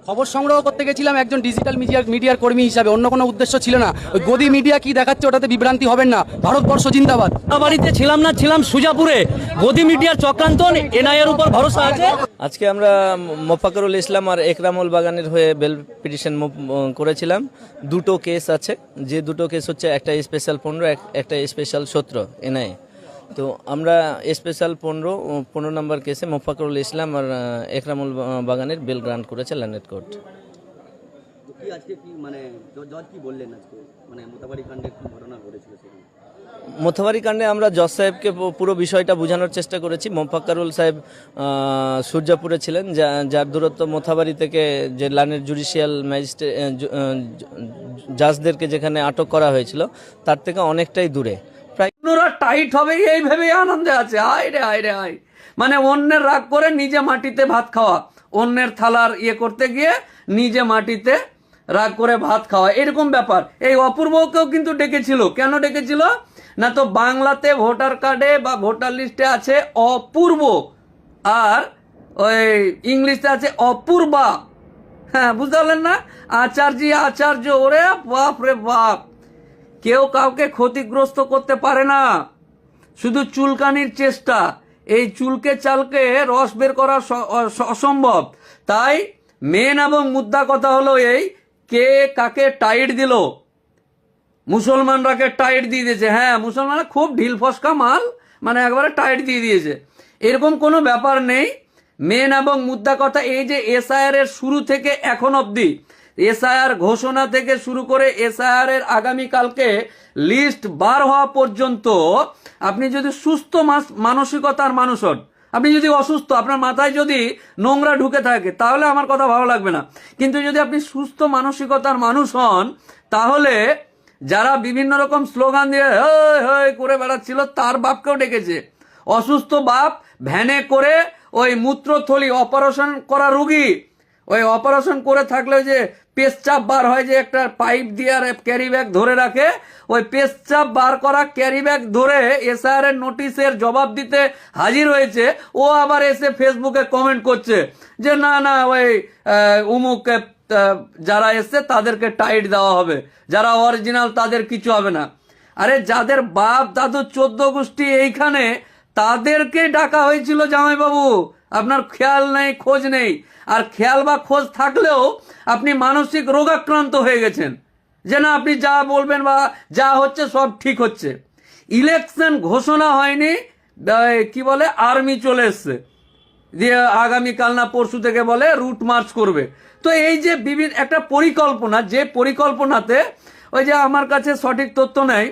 খবর সংগ্রহ করতে গেছিলাম একজন ডিজিটাল মিডিয়ার কর্মী হিসাবে, অন্য কোনো উদ্দেশ্য ছিল না। ওই গদি মিডিয়া কি দেখাচ্ছে ওটাতে বিভ্রান্তি হবেন না। ভারতবর্ষ জিন্দাবাদ। বাড়িতে ছিলাম না, ছিলাম সুজাপুরে। গদি মিডিয়ার চক্রান্ত, এনআইএর উপর ভরসা আছে। আজকে আমরা মোফাক্করুল ইসলাম আর একরামুল বাগানের হয়ে বেল পিটিশন করেছিলাম। দুটো কেস আছে, যে দুটো কেস হচ্ছে একটা স্পেশাল 15, একটা স্পেশাল 17 এনআইএ। তো আমরা স্পেশাল 15 নম্বর কেসে মোফাক্করুল ইসলাম আর একরামুল বাগানের বেল গ্রান্ট করেছে ল্যান্ডেড কোর্ট। মোথাবাড়ি কাণ্ডে আমরা জজ সাহেবকে পুরো বিষয়টা বোঝানোর চেষ্টা করেছি। মোফাক্করুল সাহেব সূর্যাপুরে ছিলেন, যার দূরত্ব মোথাবাড়ি থেকে যে লানের জুডিশিয়াল ম্যাজিস্ট্রেট জাজদেরকে যেখানে আটক করা হয়েছিল তার থেকে অনেকটাই দূরে। ওরা টাইট হবে এই ভেবে আনন্দে আছে। হায় রে হায় রে হায়, মানে অন্যের রাগ করে নিজে মাটিতে ভাত খাওয়া, অন্যের থালার করতে গিয়ে নিজে মাটিতে রাগ করে ভাত খাওয়া, এরকম ব্যাপার। এই অপূর্বকেও কিন্তু ডেকেছিল। কেন ডেকেছিল না, তো বাংলাতে ভোটার কার্ডে বা ভোটার লিস্টে আছে অপূর্ব, আর ওই ইংলিশে আছে অপূর্বা। হ্যাঁ, বুঝতে পারলেন না? আচার্য, ওরে বাপ রে বাপ। কেউ কাউকে ক্ষতিগ্রস্ত করতে পারে না, শুধু চুলকানির চেষ্টা। এই চুলকে চালকে রস বের করা অসম্ভব। তাই মেন এবং মুদ্রা কথা হলো এই, কে কাকে টাইট দিল। মুসলমানরাকে টাইট দিয়ে দিয়েছে। হ্যাঁ, মুসলমানরা খুব ঢিল ফসকা মাল, মানে একবারে টাইট দিয়ে দিয়েছে, এরকম কোনো ব্যাপার নেই। মেন এবং মুদ্রা কথা এই যে এসআইআর এর শুরু থেকে এখন অবধি, এসআইআর ঘোষণা থেকে শুরু করে এসআইআর এর আগামীকালকে লিস্ট বার হওয়া পর্যন্ত আপনি যদি সুস্থ মানসিকতার মানুষ হন, আপনি যদি অসুস্থ, আপনার মাথায় যদি নোংরা ঢুকে থাকে, তাহলে আমার কথা ভালো লাগবে না। কিন্তু যদি আপনি সুস্থ মানসিকতার মানুষ হন, তাহলে যারা বিভিন্ন রকম স্লোগান দিয়ে করে বেড়াচ্ছিল, তার বাপকেও ডেকেছে। অসুস্থ বাপ ভ্যানে করে ওই মূত্রথলি অপারেশন করা রুগী, ওই অপারেশন করে থাকলে যে পেশচাপ বার হয়, যে একটা পাইপ দিয়ে আর ক্যারি ব্যাগ ধরে রাখে, ওই পেশচাপ বার করা ক্যারি ব্যাগ ধরে এসআইআর এর নোটিশের জবাব দিতে হাজির হয়েছে। ও আবার এসে ফেসবুকে কমেন্ট করছে যে না ওই উমুক যারা এসছে তাদেরকে টাইট দেওয়া হবে, যারা অরিজিনাল তাদের কিছু হবে না। আরে যাদের বাপ দাদু 14 গোষ্ঠী এইখানে, তাদেরকে ডাকা হয়েছিল জামাইবাবু। আপনার খেয়াল নেই, খোঁজ নেই। আর খেয়াল বা খোঁজ থাকলেও আপনি মানসিক রোগাক্রান্ত হয়ে গেছেন, যে না আপনি যা বলবেন বা যা হচ্ছে সব ঠিক হচ্ছে। ইলেকশন ঘোষণা হয়নি, কি বলে আর্মি চলে এসছে, দিয়ে আগামীকাল না পরশু থেকে বলে রুট মার্চ করবে। তো এই যে বিভিন্ন একটা পরিকল্পনা, যে পরিকল্পনাতে ওই যে আমার কাছে সঠিক তথ্য নেই,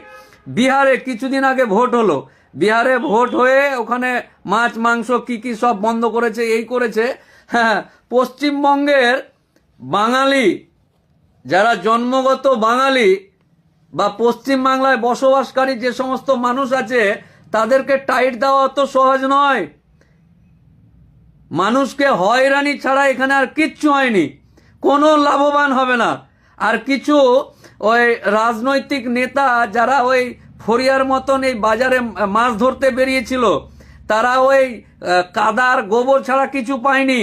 বিহারে কিছুদিন আগে ভোট হলো, বিহারে ভোট হয়ে ওখানে মাছ মাংস কি সব বন্ধ করেছে, এই করেছে। হ্যাঁ, পশ্চিমবঙ্গের বাঙালি যারা জন্মগত বাঙালি বা পশ্চিম বাংলায় বসবাসকারী যে সমস্ত মানুষ আছে, তাদেরকে টাইট দেওয়া অত সহজ নয়। মানুষকে হয়রানি ছাড়া এখানে আর কিচ্ছু হয়নি, কোনো লাভবান হবে না। আর কিছু ওই রাজনৈতিক নেতা যারা ওই ফরিয়ার মতন এই বাজারে মাছ ধরতে বেরিয়েছিল, তারা ওই কাদার গোবর ছাড়া কিছু পায়নি।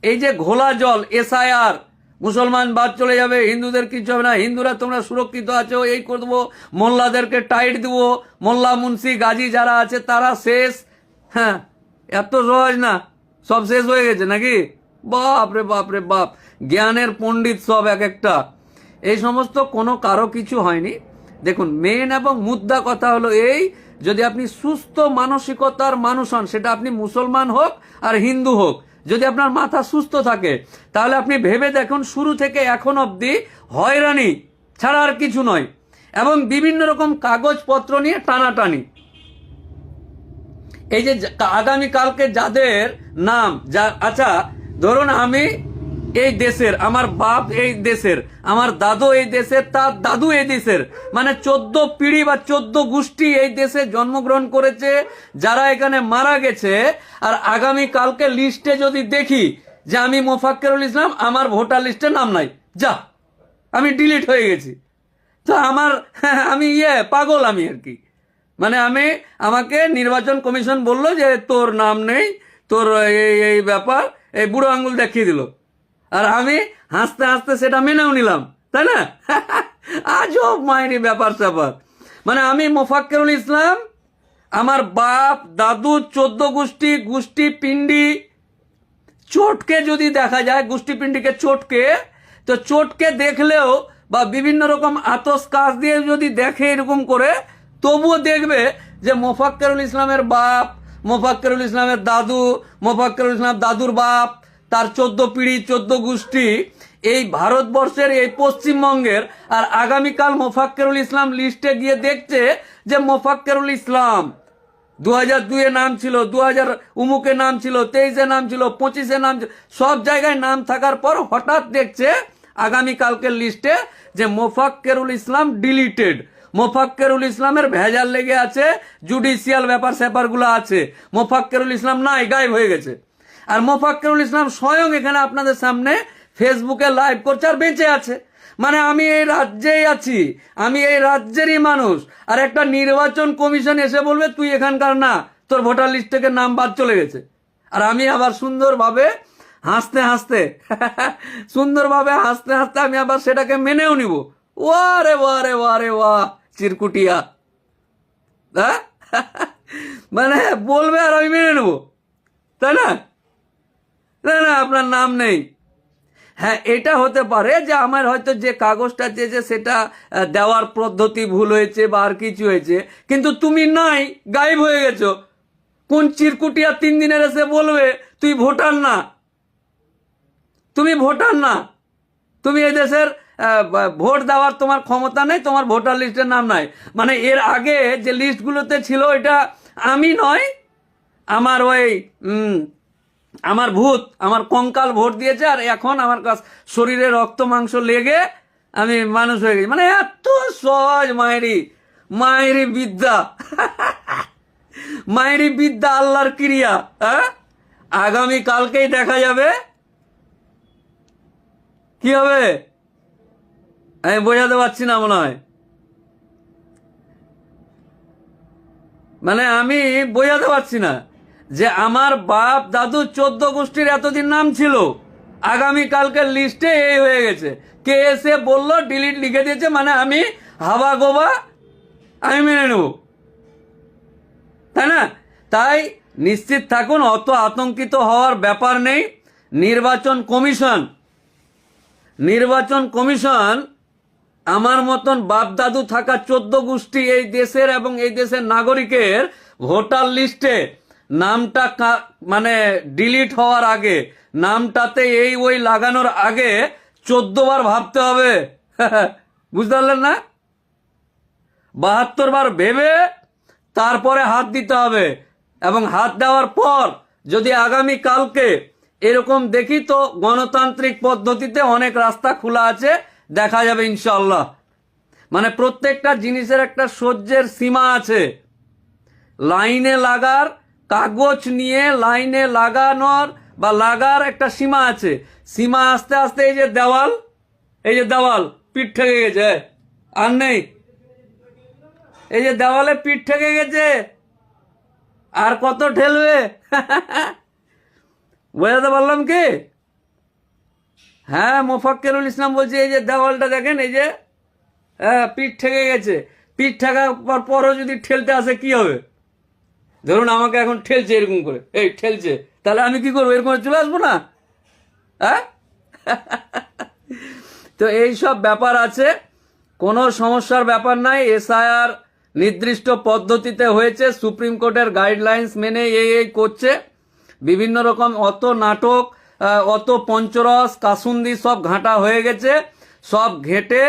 এই যে ঘোলা জল এসআইআর, মুসলমান বাদ চলে যাবে, হিন্দুদের কিছু হবে না, হিন্দুরা তোমরা সুরক্ষিত আছো, এই করে দেবো, মোল্লাদেরকে টাইট দেবো, মোল্লা মুন্সি গাজী যারা আছে তারা শেষ। হ্যাঁ, এত সহজ না, সব শেষ হয়ে গেছে নাকি? বাপ রে বাপ রে বাপ, জ্ঞানের পণ্ডিত সব এক একটা। এই সমস্ত কোনো কারো কিছু হয়নি। দেখুন, মেন এবং মুদ্রা কথা হলো এই, যদি আপনি সুস্থ মানসিকতার মানুষ হন, সেটা আপনি মুসলমান হোক আর হিন্দু হোক, যদি আপনার মাথা সুস্থ থাকে, তাহলে আপনি ভেবে দেখুন শুরু থেকে এখন অবধি হয়রানি ছাড়া আর কিছু নয়। এবং বিভিন্ন রকম কাগজপত্র নিয়ে টানাটানি। এই যে আগামীকালকে যাদের নাম, আচ্ছা ধরুন আমি এই দেশের, আমার বাপ এই দেশের, আমার দাদু এই দেশের, তার দাদু এই দেশের, মানে 14 পিঢ়ি বা 14 গোষ্ঠী এই দেশে জন্মগ্রহণ করেছে, যারা এখানে মারা গেছে। আর আগামীকালকে লিস্টে যদি দেখি যে আমি মোফাক্করুল ইসলাম, আমার ভোটার লিস্টে নাম নাই, যা আমি ডিলিট হয়ে গেছি, তো আমি পাগল আমি আর কি। মানে আমাকে নির্বাচন কমিশন বলল যে তোর নাম নেই, তোর এই ব্যাপার, এই বুড়ো আঙ্গুল দেখিয়ে দিল। আর আমি হাসতে হাসতে সেটা মেনেও নিলাম, তাই না? আজব মাইরি ব্যাপার স্যাপার। মানে আমি মোফাক্কেরুল ইসলাম, আমার বাপ দাদু 14 গোষ্ঠী পিণ্ডি চটকে যদি দেখা যায়, গোষ্ঠী পিণ্ডিকে চটকে, তো চটকে দেখলেও বা বিভিন্ন রকম আতস কাজ দিয়ে যদি দেখে এরকম করে, তবুও দেখবে যে মোফাক্কেরুল ইসলামের বাপ, মোফাক্কেরুল ইসলামের দাদু, মোফাক্কেরুল ইসলাম দাদুর বাপ, তার 14 পিঢ়ি 14 গোষ্ঠী এই ভারতবর্ষের, এই পশ্চিমবঙ্গের। আর আগামীকাল মোফাক্কেরুল ইসলাম লিস্টে গিয়ে দেখছে যে মোফাক্কেরুল ইসলাম 2002-এ নাম ছিল, 2000 উমুকে নাম ছিল, 23-এ নাম ছিল, 25-এ নাম ছিল, সব জায়গায় নাম থাকার পর হঠাৎ দেখছে আগামীকালকের লিস্টে যে মোফাক্কেরুল ইসলাম ডিলিটেড। মোফাক্কেরুল ইসলামের ভেজাল লেগে আছে, জুডিশিয়াল ব্যাপার স্যাপারগুলো আছে, মোফাক্কেরুল ইসলাম নাই, গায়েব হয়ে গেছে। আর মোফাক্কেরুল ইসলাম স্বয়ং এখানে আপনাদের সামনে ফেসবুকে লাইভ করছে আর বেঁচে আছে। মানে আমি এই রাজ্যেই আছি, আমি এই রাজ্যেরই মানুষ, আর একটা নির্বাচন কমিশন এসে বলবে তুই এখানকার না, তোর ভোটার লিস্ট থেকে নাম বাদ চলে গেছে। আর আমি আবার সুন্দরভাবে হাসতে হাসতে সুন্দরভাবে হাসতে হাসতে আমি আবার সেটাকে মেনেও নিব। ওয়ারে ওয়ারে ওয়ারে ওয়া চিরকুটিয়া, হ্যাঁ? মানে বলবে আর আমি মেনে নেব, তাই না? না না, আপনার নাম নেই। হ্যাঁ, এটা হতে পারে যে আমার হয়তো যে কাগজটা চেয়েছে সেটা দেওয়ার পদ্ধতি ভুল হয়েছে বা আর কিছু হয়েছে, কিন্তু তুমি নাই, গায়েব হয়ে গেছো। কোন চিরকুটিয়া 3 দিনের এসে বলবে তুই ভোটার না, তুমি ভোটার না, তুমি এই দেশের ভোট দেওয়ার তোমার ক্ষমতা নেই, তোমার ভোটার লিস্টের নাম নাই। মানে এর আগে যে লিস্টগুলোতে ছিল এটা আমি নয়, আমার ওই আমার ভূত, আমার কঙ্কাল ভোট দিয়েছে, আর এখন আমার কাছে শরীরে রক্ত মাংস লেগে আমি মানুষ হয়ে গেছি। মানে এত সহজ মায়েরি বিদ্যা, মায়েরি বিদ্যা, আল্লাহর ক্রিয়া। হ্যাঁ, আগামী কালকেই দেখা যাবে কি হবে। আমি বোঝাতে পারছি না মনে হয়, মানে আমি বোঝাতে পারছি না যে আমার বাপ দাদু 14 গোষ্ঠীর এতদিন নাম ছিল, আগামী কালকের লিস্টে এই হয়ে গেছে। কে এসে বললো ডিলিট লিখে দিয়েছে, মানে আমি হাবা গোবা আমি মেনে নেব, তাই না? তাই নিশ্চিত থাকুন, অত আতঙ্কিত হওয়ার ব্যাপার নেই। নির্বাচন কমিশন আমার মতন বাপ দাদু থাকা 14 গোষ্ঠী এই দেশের এবং এই দেশের নাগরিকের ভোটার লিস্টে নামটা মানে ডিলিট হওয়ার আগে, নামটাতে এই ওই লাগানোর আগে 14 বার ভাবতে হবে। বুঝতে পারলেন না? 72 বার ভেবে তারপরে হাত দিতে হবে। এবং হাত দেওয়ার পর যদি আগামী কালকে এরকম দেখি, তো গণতান্ত্রিক পদ্ধতিতে অনেক রাস্তা খোলা আছে, দেখা যাবে ইনশাল্লাহ। মানে প্রত্যেকটা জিনিসের একটা সহ্যের সীমা আছে। লাইনে লাগার, কাগজ নিয়ে লাইনে লাগানোর বা লাগার একটা সীমা আছে। সীমা আস্তে আস্তে এই যে দেওয়াল পিঠ ঠেকে গেছে, আর নেই। এই যে দেওয়ালে পিঠ ঠেকে গেছে, আর কত ঠেলবে? বোঝাতে পারলাম কি? হ্যাঁ, মোফাক্কেরুল ইসলাম বলছে এই যে দেওয়ালটা দেখেন, এই যে পিঠ ঠেকে গেছে। পিঠ ঠেকার পরও যদি ঠেলতে আসে কি হবে? ধরুন আমাকে এখন ঠেলছে এরকম করে, এই ঠেলছে, তাহলে আমি কি করবো? এরকম চলে আসবো না? হ্যাঁ। তো এই সব ব্যাপার আছে, কোনো সমস্যার ব্যাপার নাই। এসআইআর নির্দিষ্ট পদ্ধতিতে হয়েছে, সুপ্রিম কোর্টের গাইডলাইন্স মেনে এই করছে। বিভিন্ন রকম অত নাটক, অত পঞ্চরস কাসুন্দি সব ঘাঁটা হয়ে গেছে। সব ঘেটে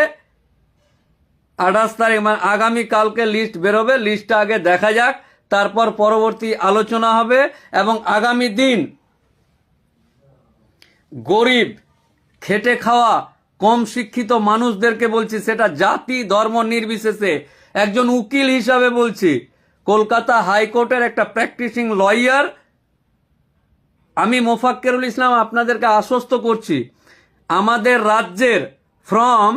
28 তারিখ মানে আগামী কালকে লিস্ট বেরোবে। লিস্টটা আগে দেখা যাক, তারপর পরবর্তী আলোচনা হবে। এবং আগামী দিন গরিব, খেটে খাওয়া, কম শিক্ষিত মানুষদেরকে বলছি, সেটা জাতি ধর্ম নির্বিশেষে, একজন উকিল হিসাবে বলছি, কলকাতা হাইকোর্টের একটা প্র্যাকটিসিং লয়ার আমি মোফাক্কেরুল ইসলাম আপনাদেরকে আশ্বস্ত করছি, আমাদের রাজ্যের ফ্রম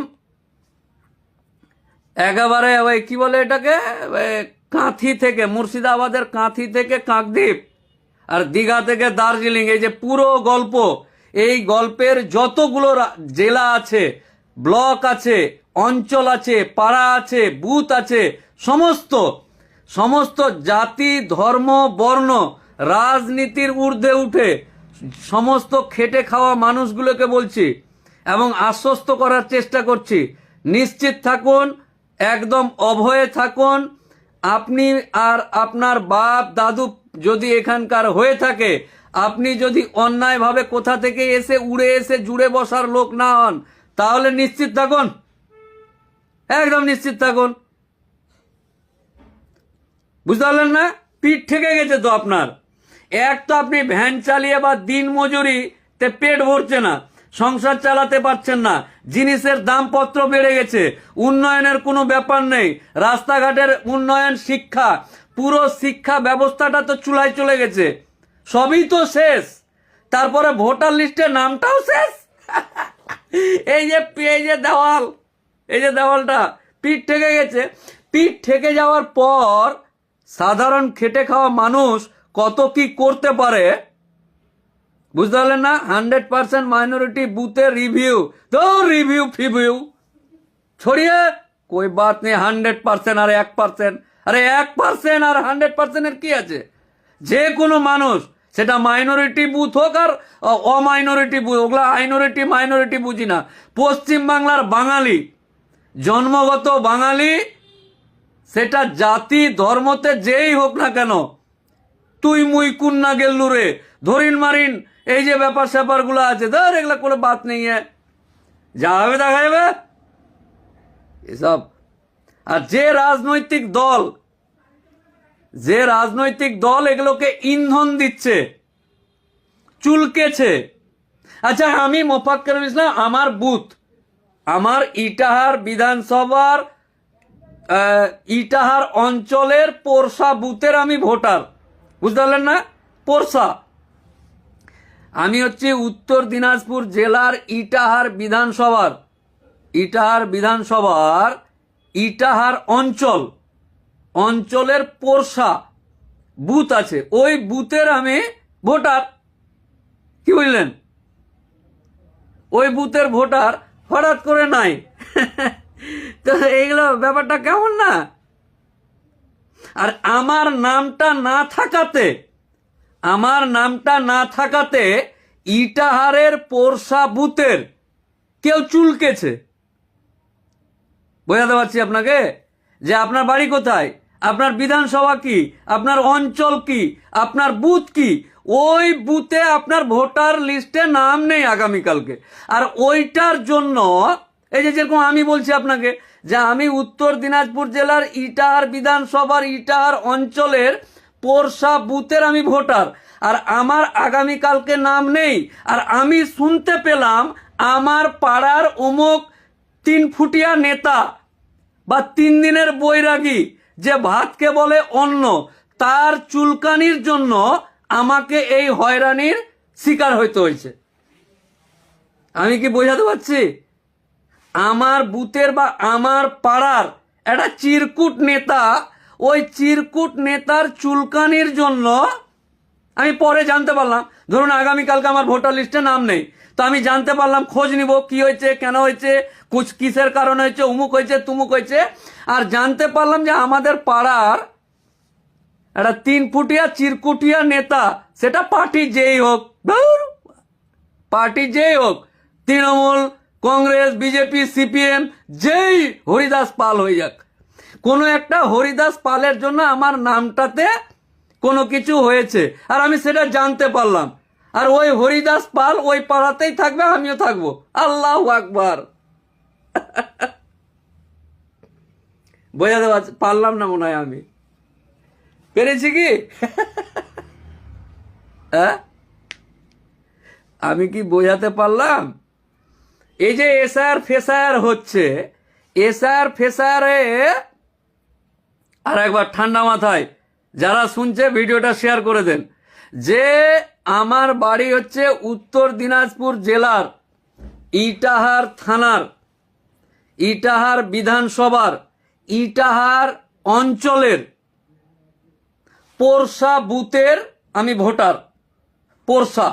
একেবারে ওই কি বলে এটাকে, কাঁথি থেকে, মুর্শিদাবাদের কাঁথি থেকে কাকদ্বীপ, আর দীঘা থেকে দার্জিলিং, এই যে পুরো গল্প, এই গল্পের যতগুলো জেলা আছে, ব্লক আছে, অঞ্চল আছে, পাড়া আছে, বুথ আছে, সমস্ত জাতি, ধর্ম, বর্ণ, রাজনীতির ঊর্ধ্বে উঠে সমস্ত খেটে খাওয়া মানুষগুলোকে বলছি এবং আশ্বস্ত করার চেষ্টা করছি, নিশ্চিত থাকুন, একদম অভয়ে থাকুন। আপনি আর আপনার বাপ দাদু যদি এখানকার হয়ে থাকে, আপনি যদি অন্যায়ভাবে কোথা থেকে এসে উড়ে এসে জুড়ে বসার লোক না হন, তাহলে নিশ্চিত থাকুন, একদম নিশ্চিত থাকুন। বুঝতে পারলেন না? পিঠ ঠেকে গেছে তো আপনার। এক তো আপনি ভ্যান চালিয়ে বা দিন মজুরিতে পেট ভরছে না, সংসার চালাতে পারছেন না, জিনিসের দামপত্র বেড়ে গেছে, উন্নয়নের কোনো ব্যাপার নেই, রাস্তাঘাটের উন্নয়ন, শিক্ষা, পুরো শিক্ষা ব্যবস্থাটা তো চুলায় চলে গেছে, সবই তো শেষ। তারপরে ভোটার লিস্টে নামটাও শেষ। এই যে দেওয়ালটা পিঠ ঠেকে গেছে। পিঠ ঠেকে যাওয়ার পর সাধারণ খেটে খাওয়া মানুষ কত কি করতে পারে বুঝতে পারলেন না? 100% মাইনরিটি বুথের রিভিউ, তো রিভিউ ফিভিউ ছড়িয়ে কোই বাত নেই। 100% আর 1%, আরে 1% আর 100% এর কি আছে? যে কোনো মানুষ, সেটা মাইনরিটি বুথ হোক আর অমাইনরিটি বুথ, ওগুলা মাইনরিটি বুঝি না। পশ্চিম বাংলার বাঙালি, জন্মগত বাঙালি, সেটা জাতি ধর্মতে যেই হোক না কেন, তুই মুই কুন্না গেল্লু রে, ধরিন মারিন, এই যে ব্যাপার স্যাপার গুলো আছে, ধর এগুলা কোনো বাত নেই, যা হবে দেখা যাবে এসব। আর যে রাজনৈতিক দল এগুলোকে ইন্ধন দিচ্ছে, চুলকেছে। আচ্ছা, আমি মোফাক্কেরুল ইসলাম, আমার বুথ, আমার ইটাহার বিধানসভার ইটাহার অঞ্চলের পোরশা বুথের আমি ভোটার, বুঝতে পারলেন না? পোরশা, আমি হচ্ছে উত্তর দিনাজপুর জেলার ইটাহার বিধানসভার ইটাহার অঞ্চলের পোরশা বুথ আছে, ওই বুথের আমি ভোটার। কি বুঝলেন? ওই বুথের ভোটার হঠাৎ করে নাই। তো এইগুলো ব্যাপারটা কেমন না? আর আমার নামটা না থাকাতে ইটাহারের পোরশা বুথের কেউ চুলকেছে। বোঝাতে পারছি আপনাকে যে আপনার বাড়ি কোথায়, আপনার বিধানসভা কি, আপনার অঞ্চল কি, আপনার বুথ কি, ওই বুথে আপনার ভোটার লিস্টে নাম নেই আগামীকালকে। আর ওইটার জন্য এই যে যেরকম আমি বলছি আপনাকে যে আমি উত্তর দিনাজপুর জেলার ইটাহার বিধানসভার ইটাহার অঞ্চলের পোরশা বুথের আমি ভোটার, আর আমার আগামীকালকে নাম নেই। আর আমি শুনতে পেলাম আমার পাড়ার অমুক 3 ফুটিয়া নেতা বা 3 দিনের বৈরাগী যে ভাতকে বলে অন্ন, তার চুলকানির জন্য আমাকে এই হয়রানির শিকার হইতে হয়েছে। আমি কি বোঝাতে পারছি? আমার বুথের বা আমার পাড়ার একটা চিরকুট নেতা, ওই চিরকুট নেতার চুলকানির জন্য আমি পরে জানতে পারলাম, ধরুন আগামীকালকে আমার ভোটার লিস্টে নাম নেই, তো আমি জানতে পারলাম, খোঁজ নিব কি হয়েছে, কেন হয়েছে, কিসের কারণে হয়েছে, উমুক হয়েছে তুমুক হয়েছে, আর জানতে পারলাম যে আমাদের পাড়ার একটা 3 ফুটিয়া চিরকুটিয়া নেতা, সেটা পার্টি যেই হোক, তৃণমূল, কংগ্রেস, বিজেপি, সিপিএম, যেই হরিদাস পাল হয়ে যাক, কোনো একটা হরিদাস পালের জন্য আমার নামটাতে কোনো কিছু হয়েছে, আর আমি সেটা জানতে পারলাম। আর ওই হরিদাস পাল ওই পাড়াতেই থাকবে, আমিও থাকবো। আল্লাহু আকবার। বোঝাতে পারলাম না মনে হয়, আমি পেরেছি কি? হ্যাঁ, আমি কি বোঝাতে পারলাম? এই যে এসআর ফেসার হচ্ছে, এসআর ফেসারে আর একবার ঠান্ডা মাথায় যারা শুনছে ভিডিওটা শেয়ার করে দেন, যে আমার বাড়ি হচ্ছে উত্তর দিনাজপুর জেলার ইটাহার থানার ইটাহার বিধানসভার ইটাহার অঞ্চলের পোরশা বুথের আমি ভোটার। পোরশা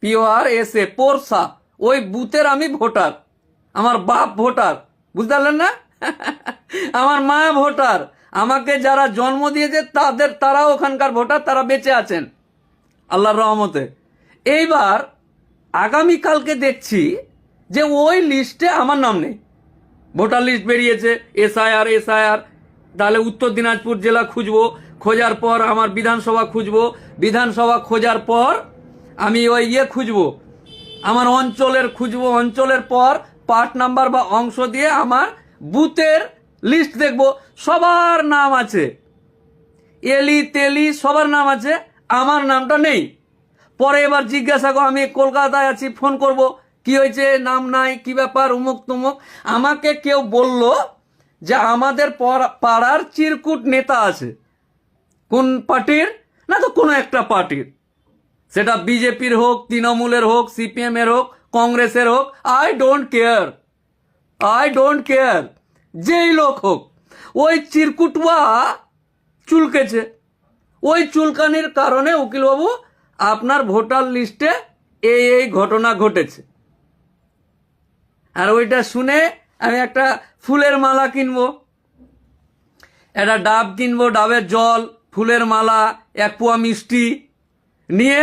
PORSA পোরসা, ওই বুথের আমি ভোটার, আমার বাপ ভোটার, বুঝতে পারলেন না? আমার মা ভোটার, আমাকে যারা জন্ম দিয়েছে তারাও ওখানকার ভোটার, তারা বেঁচে আছেন আল্লাহর রহমতে। এইবার আগামীকালকে দেখছি যে ওই লিস্টে আমার নাম নেই, ভোটার লিস্ট বেরিয়েছে, এসআইআর। তাহলে উত্তর দিনাজপুর জেলা খুঁজবো, খোঁজার পর আমার বিধানসভা খুঁজবো, বিধানসভা খোঁজার পর আমি ওই খুঁজবো, আমার অঞ্চলের খুঁজবো, অঞ্চলের পর পার্ট নাম্বার বা অংশ দিয়ে আমার বুথের লিস্ট দেখবো, সবার নাম আছে, এলি তেলি সবার নাম আছে, আমার নামটা নেই। পরে এবার জিজ্ঞাসা করো, আমি কলকাতায় আছি, ফোন করব, কি হয়েছে, নাম নাই, কি ব্যাপার, উমুক তুমুক। আমাকে কেউ বলল যে আমাদের পাড়ার চিরকুট নেতা আছে, কোন পার্টির, না তো কোনো একটা পার্টির, সেটা বিজেপির হোক, তৃণমূলের হোক, CPM এর হোক, কংগ্রেসের হোক, আই ডোন্ট কেয়ার, যেই লোক হোক, ওই চিরকুটুয়া চুলকেছে, ওই চুলকানির কারণে উকিলবাবু আপনার ভোটার লিস্টে এই ঘটনা ঘটেছে। আর ওইটা শুনে আমি একটা ফুলের মালা কিনবো, একটা ডাব কিনবো, ডাবের জল, ফুলের মালা, 1 পোয়া মিষ্টি নিয়ে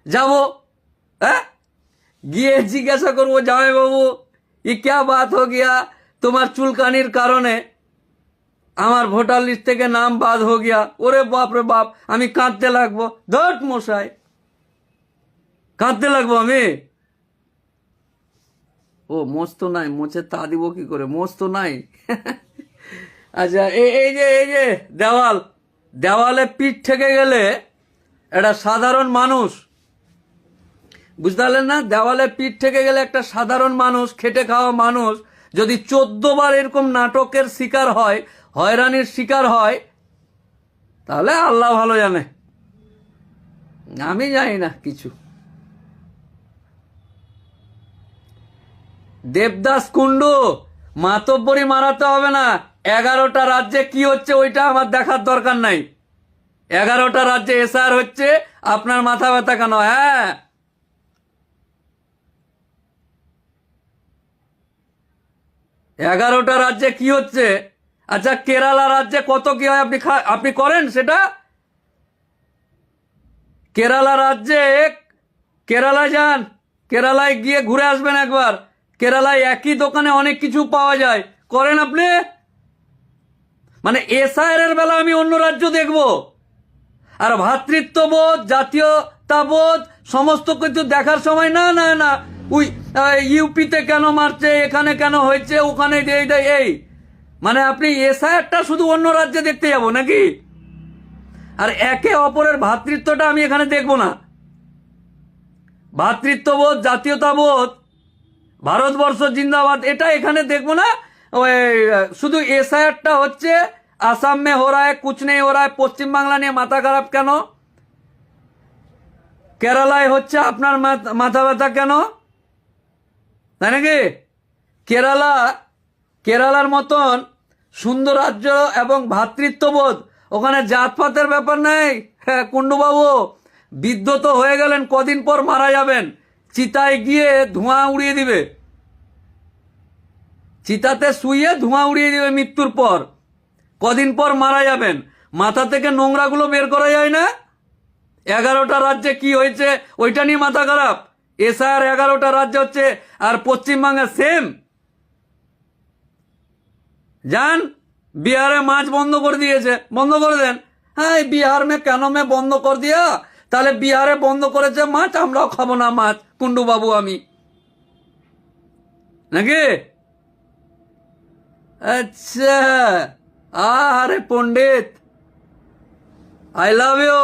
যাব, হ্যাঁ, গিয়ে জিজ্ঞাসা করবো, জামাইবাবু ই ক্যা বাত হো গিয়া, তোমার চুলকানির কারণে আমার ভোটার লিস্ট থেকে নাম বাদ হো গিয়া। ওরে বাপ রে বাপ, আমি কাঁদতে লাগবো, ধট মশাই, কাঁদতে লাগবো আমি। ও মোচ তো নাই, মোচে তা দিব কি করে, মোচ তো নাই। আচ্ছা, এই যে দেওয়ালে পিঠ ঠেকে গেলে একটা সাধারণ মানুষ, বুঝতে পারলেন না, দেওয়ালে পিঠ ঠেকে গেলে একটা সাধারণ মানুষ, খেটে খাওয়া মানুষ যদি 14 বার এরকম নাটকের শিকার হয়, হয়রানির শিকার হয়, তাহলে আল্লাহ ভালো জানে, আমি জানি না কিছু। দেবদাস কুণ্ডু, মাতব্বরি মারাতে হবে না, 11টা রাজ্যে কি হচ্ছে ওইটা আমার দেখার দরকার নাই। 11টা রাজ্যে এসআর হচ্ছে, আপনার মাথা ব্যথা কেন? হ্যাঁ, 11টা রাজ্যে কি হচ্ছে? আচ্ছা, কেরালা রাজ্যে কত কি হয় আপনি করেন সেটা? কেরালা রাজ্যে, কেরালায় যান, কেরালায় গিয়ে ঘুরে আসবেন একবার, কেরালায় একই দোকানে অনেক কিছু পাওয়া যায়, করেন আপনি? মানে এসআইআর এর বেলা আমি অন্য রাজ্য দেখব, আর ভ্রাতৃত্ববোধ, জাতীয়তাবোধ সমস্ত কিছু দেখার সময় না না না, ওই ইউপিতে কেন মারছে, এখানে কেন হয়েছে, ওখানে এই, মানে আপনি এসআইআরটা শুধু অন্য রাজ্যে দেখতে যাব নাকি? আর একে অপরের ভ্রাতৃত্বটা আমি এখানে দেখব না। ভ্রাতৃত্ববোধ, জাতীয়তাবোধ, ভারতবর্ষ জিন্দাবাদ, এটা এখানে দেখবো না। ওই শুধু এসআইআরটা হচ্ছে আসাম মে হো রা হ্যায়, কুছ নেই হো রা হ্যায়, পশ্চিমবাংলা নিয়ে মাথা খারাপ কেন? কেরালায় হচ্ছে, আপনার মাথা ব্যথা কেন? তাই নাকি? কেরালার মতন সুন্দর রাজ্য এবং ভ্রাতৃত্ববোধ, ওখানে জাতপাতের ব্যাপার নেই। হ্যাঁ কুণ্ডুবাবু, বৃদ্ধ তো হয়ে গেলেন, কদিন পর মারা যাবেন, চিতায় গিয়ে ধোঁয়া উড়িয়ে দিবে, চিতাতে শুয়ে ধোঁয়া উড়িয়ে দিবে মৃত্যুর পর, কদিন পর মারা যাবেন, মাথা থেকে নোংরাগুলো বের করা যায় না? 11টা রাজ্যে কি হয়েছে ওইটা নিয়ে মাথা খারাপ? এসআইআর 11টা রাজ্য হচ্ছে, আর পশ্চিমবঙ্গে সেম। যান, বিহারে মাছ বন্ধ করে দিয়েছে, বন্ধ করে দেন। হ্যাঁ, বিহার মে কেন মে বন্ধ করে দিয়া, তাহলে বিহারে বন্ধ করেছে মাছ, আমরাও খাবো না মাছ, কুণ্ডু বাবু আমি, নাকি? আচ্ছা, আরে Pandit, I love you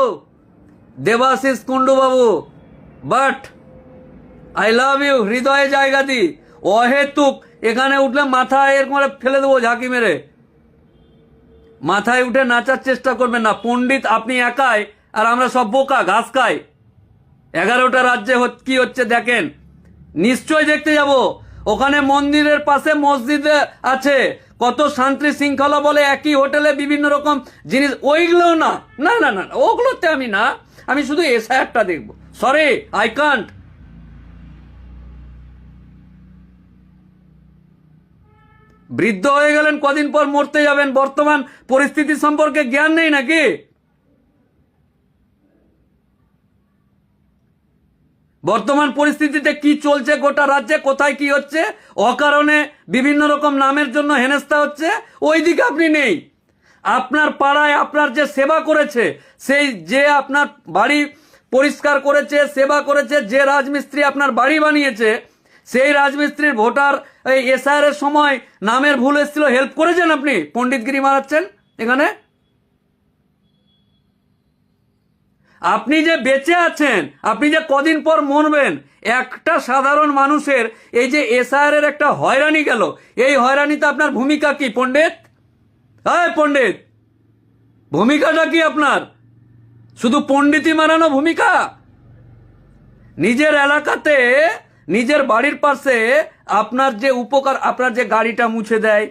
Debashis Kundu বাবু, বাট আই লাভ ইউ হৃদয়ে জায়গা দি, অহেতুক এখানে উঠলে মাথা এরকম ফেলে দেবো ঝাঁকি মেরে, মাথায় উঠে নাচার চেষ্টা করবেন না। পণ্ডিত আপনি একাই, আর আমরা সব বোকা, ঘাস খাই। 11টা রাজ্যে কি হচ্ছে দেখেন, নিশ্চয় দেখতে যাব। ওখানে মন্দিরের পাশে মসজিদ আছে, কত শান্তি শৃঙ্খলা বলে, একই হোটেলে বিভিন্ন রকম জিনিস, ওইগুলো না না না না, ওগুলোতে আমি না, আমি শুধু এসআইআরটা দেখবো। সরি, আই কান্ট, বৃদ্ধ হয়ে গেলেন, কদিন পর মরতে যাবেন, বর্তমান পরিস্থিতি সম্পর্কে জ্ঞান নেই নাকি? বর্তমান পরিস্থিতিতে কি চলছে গোটা রাজ্যে, কোথায় কি হচ্ছে, অকারণে বিভিন্ন রকম নামের জন্য হেনস্থা হচ্ছে, ওই দিকে আপনি নেই। আপনার পাড়ায় আপনার যে সেবা করেছে, সেই যে আপনার বাড়ি পরিষ্কার করেছে, সেবা করেছে, যে রাজমিস্ত্রি আপনার বাড়ি বানিয়েছে, সেই রাজমিস্ত্রির ভোটার এই এসআইআর এর সময় নামের ভুল এসেছিল, হেল্প করেছেন আপনি, পণ্ডিতগিরি মারাচ্ছেন এখানে। আপনি যে বেঁচে আছেন, আপনি যে কদিন পর মরবেন, একটা সাধারণ মানুষের এই যে এসআইআর এর একটা হয়রানি গেল, এই হয়রানিতে আপনার ভূমিকা কি পণ্ডিত? হ্যাঁ পণ্ডিত, ভূমিকাটা কি আপনার? শুধু পণ্ডিতি মারানো ভূমিকা? নিজের এলাকাতে, নিজের বাড়ির পাশে আপনার যে উপকার, আপনার যে গাড়িটা মুছে দেয়,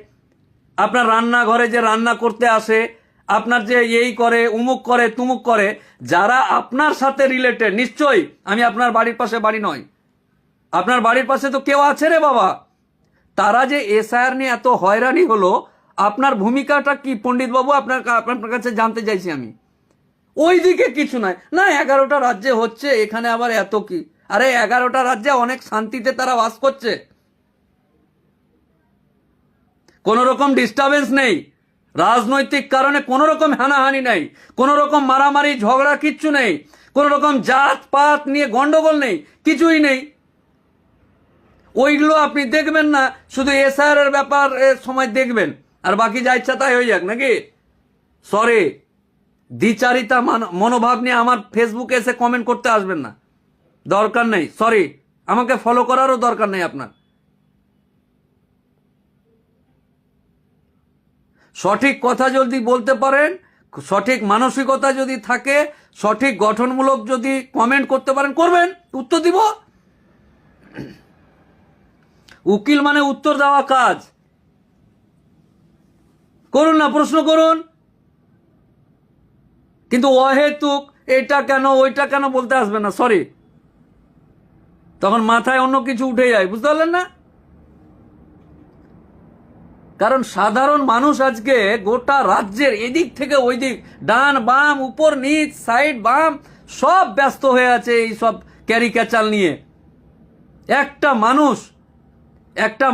আপনার রান্নাঘরে যে রান্না করতে আসে, আপনার যে এই করে, উমুক করে, তুমুক করে, যারা আপনার সাথে রিলেটেড, নিশ্চয়ই আমি আপনার বাড়ির পাশে বাড়ি নয়, আপনার বাড়ির পাশে তো কেউ আছে রে বাবা, তারা যে এসআইআর নিয়ে এত হয়রানি হলো, আপনার ভূমিকাটা কি পণ্ডিত বাবু? আপনার কাছে জানতে চাইছি আমি। ওই দিকে কিছু নাই, না 11টা রাজ্যে হচ্ছে, এখানে আবার এত কি? আরে 11টা রাজ্যে অনেক শান্তিতে তারা বাস করছে, কোন রকম ডিস্টারবেন্স নেই, রাজনৈতিক কারণে কোন রকম হানাহানি নেই, কোন রকম মারামারি ঝগড়া কিচ্ছু নেই, কোন রকম জাত পাত নিয়ে গন্ডগোল নেই, কিছুই নেই। ওইগুলো আপনি দেখবেন না, শুধু এসআইআর এর ব্যাপার সময় দেখবেন, আর বাকি যা ইচ্ছা তাই হয়ে যাক নাকি? সরি, দ্বিচারিতা মনোভাব নিয়ে আমার ফেসবুকে এসে কমেন্ট করতে আসবেন না, দরকার নেই। সরি, আমাকে ফলো করারও দরকার নেই আপনার। সঠিক কথা যদি বলতে পারেন, সঠিক মানসিকতা যদি থাকে, সঠিক গঠনমূলক যদি কমেন্ট করতে পারেন, করবেন, উত্তর দিব। উকিল মানে উত্তর দেওয়া কাজ, করুন না, প্রশ্ন করুন, কিন্তু অহেতুক এটা কেন ওইটা কেন বলতে আসবে না। সরি, তখন মাথায় অন্য কিছু উঠে যায়, বুঝতে পারলেন না? কারণ সাধারণ মানুষ আজকে গোটা রাজ্যের এদিক থেকে ওই দিক, ডান বাম, উপর নিচ, সাইড বাম, সব ব্যস্ত হয়ে আছে এই সব ক্যারিক্যাচার নিয়ে। একটা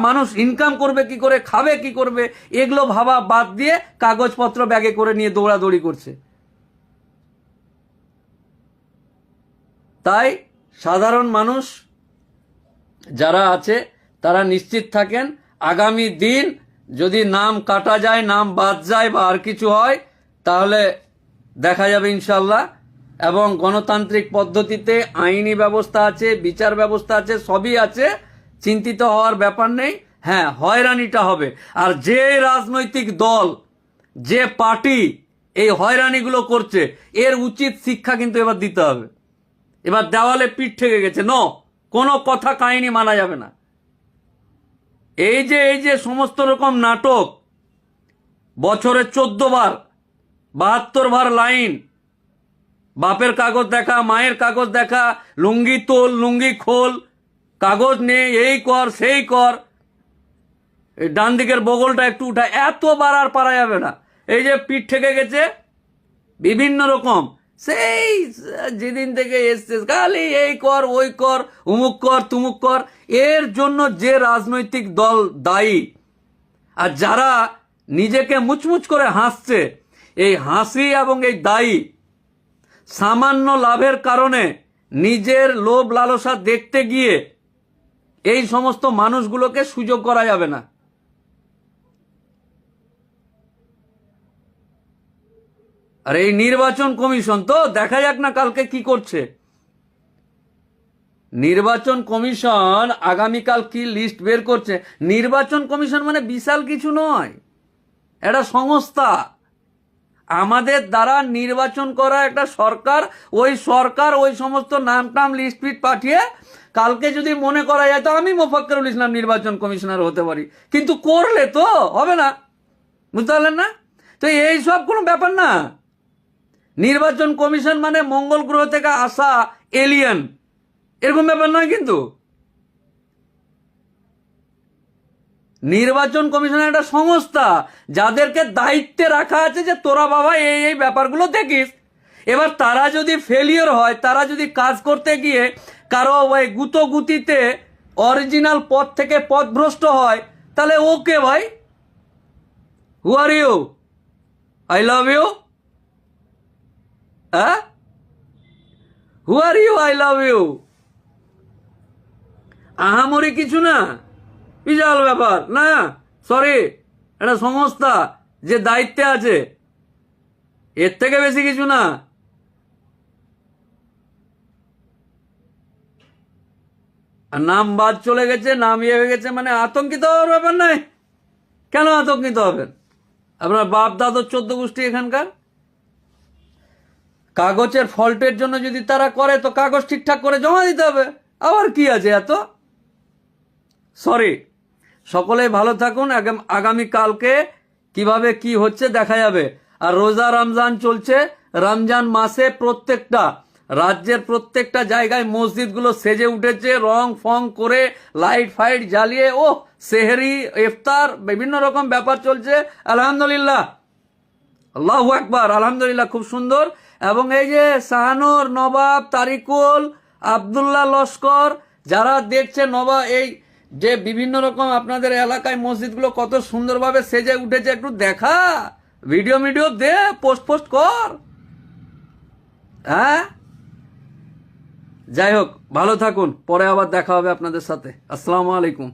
মানুষ ইনকাম করবে কি করে, খাবে কি করবে, এগুলো ভাবা বাদ দিয়ে কাগজপত্র ব্যাগে করে নিয়ে দৌড়াদৌড়ি করছে। তাই সাধারণ মানুষ যারা আছে তারা নিশ্চিত থাকেন, আগামী দিন যদি নাম কাটা যায়, নাম বাদ যায় বা আর কিছু হয়, তাহলে দেখা যাবে ইনশাল্লাহ। এবং গণতান্ত্রিক পদ্ধতিতে আইনি ব্যবস্থা আছে, বিচার ব্যবস্থা আছে, সবই আছে, চিন্তিত হওয়ার ব্যাপার নেই। হ্যাঁ, হয়রানিটা হবে, আর যে রাজনৈতিক দল, যে পার্টি এই হয়রানিগুলো করছে, এর উচিত শিক্ষা কিন্তু এবার দিতে হবে। এবার দেওয়ালে পিঠ ঠেকে গেছে, কোনো কথা কাহিনী মানা যাবে না। এই যে সমস্ত রকম নাটক, বছরে 14 বার 72 বার লাইন, বাপের কাগজ দেখা, মায়ের কাগজ দেখা, লুঙ্গি তোল, লুঙ্গি খোল, কাগজ নে, এই কর সেই কর, এই ডান দিকের বগলটা একটু উঠা, এতবার আর পারা যাবে না। এই যে পিঠ ঠেকে গেছে বিভিন্ন রকম, সেই যেদিন থেকে এসছে খালি এই কর ওই কর, উমুক কর তুমুক কর। এর জন্য যে রাজনৈতিক দল দায়ী, আর যারা নিজেকে মুচমুচ করে হাসছে, এই হাসি এবং এই দায়ী, সামান্য লাভের কারণে নিজের লোভ লালসা দেখতে গিয়ে এই সমস্ত মানুষগুলোকে সুযোগ করা যাবে না। আর এই নির্বাচন কমিশন তো দেখা যাক না কালকে কি করছে। নির্বাচন কমিশন আগামীকাল কি লিস্ট বের করছে। নির্বাচন কমিশন মানে বিশাল কিছু নয়, এটা সংস্থা। আমাদের দ্বারা নির্বাচন করা একটা সরকার, ওই সরকার ওই সমস্ত নাম টাম লিস্ট ফিট পাঠিয়ে, কালকে যদি মনে করা যায় তো আমি মোফাক্কেরুল ইসলাম নির্বাচন কমিশনার হতে পারি, কিন্তু করলে তো হবে না, বুঝতে পারলেন না? তো এই সব কোনো ব্যাপার না। নির্বাচন কমিশন মানে মঙ্গল গ্রহ থেকে আসা এলিয়েন, এরকম ব্যাপার নয়। কিন্তু নির্বাচন কমিশন একটা সংস্থা যাদেরকে দায়িত্বে রাখা আছে যে তোরা বাবা এই ব্যাপারগুলো দেখিস। এবার তারা যদি ফেলিওর হয়, তারা যদি কাজ করতে গিয়ে কারো ওই গুতিতে অরিজিনাল পথ থেকে পথভ্রষ্ট হয়, তাহলে ওকে ভাই, who are you, I love you, হ্যাঁ, who are you, I love you, আহামরি কিছু না, বিশাল ব্যাপার না, সরি, একটা সংস্থা যে দায়িত্বে আছে, এর থেকে বেশি কিছু না। আর নাম বাদ চলে গেছে, নাম ইয়ে হয়ে গেছে, মানে আতঙ্কিত হওয়ার ব্যাপার নাই। কেন আতঙ্কিত হবেন? আপনার বাপ দাদর 14 গোষ্ঠী এখানকার। কাগজের ফল্টের জন্য যদি তারা করে তো কাগজ ঠিকঠাক করে জমা দিতে হবে, আবার কি আছে এত? সরি, সকলে ভালো থাকুন। আগামী কালকে কিভাবে কি হচ্ছে দেখা যাবে। আর রোজা রমজান চলছে, রমজান মাসে প্রত্যেকটা রাজ্যের প্রত্যেকটা জায়গায় মসজিদগুলো সেজে উঠেছে রং ফং করে, লাইট ফাইট জ্বালিয়ে, ও সেহরি ইফতার বিভিন্ন রকম ব্যাপার চলছে। আলহামদুলিল্লাহ, আল্লাহু আকবার, আলহামদুলিল্লাহ, খুব সুন্দর। এবং এই যে শাহানুর, নবাব, তারিকুল, আবদুল্লাহ লস্কর, যারা দেখছে নবাব, এই যে বিভিন্ন রকম আপনাদের এলাকায় মসজিদগুলো কত সুন্দরভাবে সেজে উঠেছে, একটু দেখা, ভিডিও দে, পোস্ট কর। হ্যাঁ, যাই হোক, ভালো থাকুন, পরে আবার দেখা হবে আপনাদের সাথে। আসসালামু আলাইকুম।